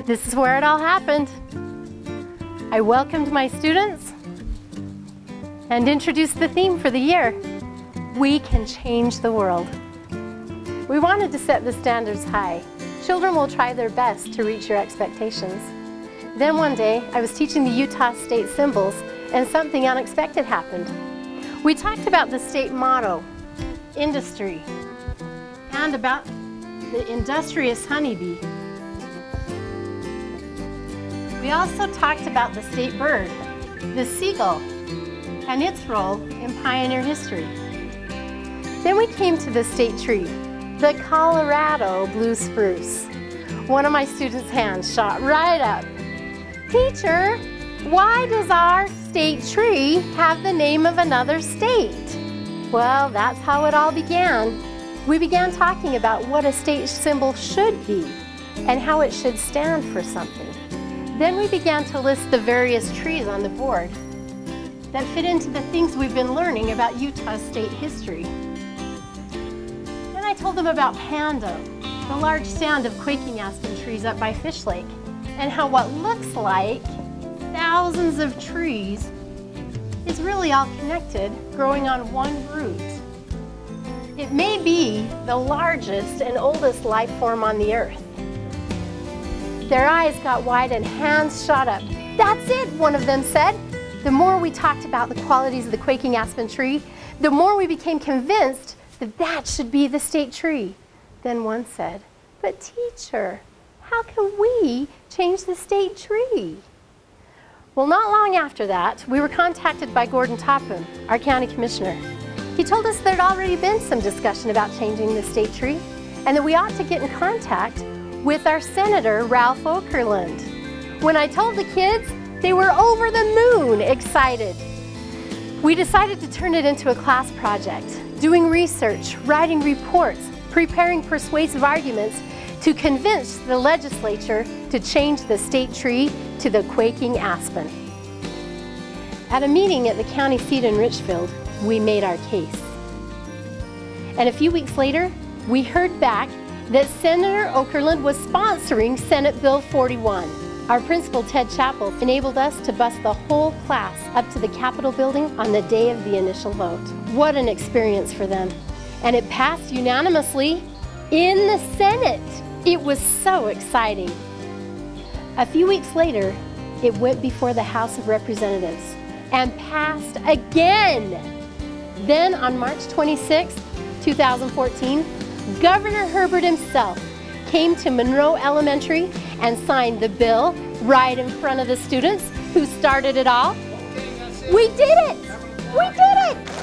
This is where it all happened. I welcomed my students and introduced the theme for the year. We can change the world. We wanted to set the standards high. Children will try their best to reach your expectations. Then one day, I was teaching the Utah state symbols and something unexpected happened. We talked about the state motto, industry, and about the industrious honeybee. We also talked about the state bird, the seagull, and its role in pioneer history. Then we came to the state tree, the Colorado blue spruce. One of my students' hands shot right up. Teacher, why does our state tree have the name of another state? Well, that's how it all began. We began talking about what a state symbol should be and how it should stand for something. Then we began to list the various trees on the board that fit into the things we've been learning about Utah state history. Then I told them about Pando, the large stand of quaking aspen trees up by Fish Lake, and how what looks like thousands of trees is really all connected, growing on one root. It may be the largest and oldest life form on the earth. Their eyes got wide and hands shot up. That's it, one of them said. The more we talked about the qualities of the quaking aspen tree, the more we became convinced that that should be the state tree. Then one said, but teacher, how can we change the state tree? Well, not long after that, we were contacted by Gordon Topham, our county commissioner. He told us there'd already been some discussion about changing the state tree and that we ought to get in contact with our Senator, Ralph Okerlund. When I told the kids, they were over the moon excited. We decided to turn it into a class project, doing research, writing reports, preparing persuasive arguments to convince the legislature to change the state tree to the quaking aspen. At a meeting at the county seat in Richfield, we made our case. And a few weeks later, we heard back that Senator Okerlund was sponsoring Senate Bill 41. Our principal, Ted Chappell, enabled us to bus the whole class up to the Capitol building on the day of the initial vote. What an experience for them. And it passed unanimously in the Senate. It was so exciting. A few weeks later, it went before the House of Representatives and passed again. Then on March 26, 2014, Governor Herbert himself came to Monroe Elementary and signed the bill right in front of the students who started it all. We did it! We did it!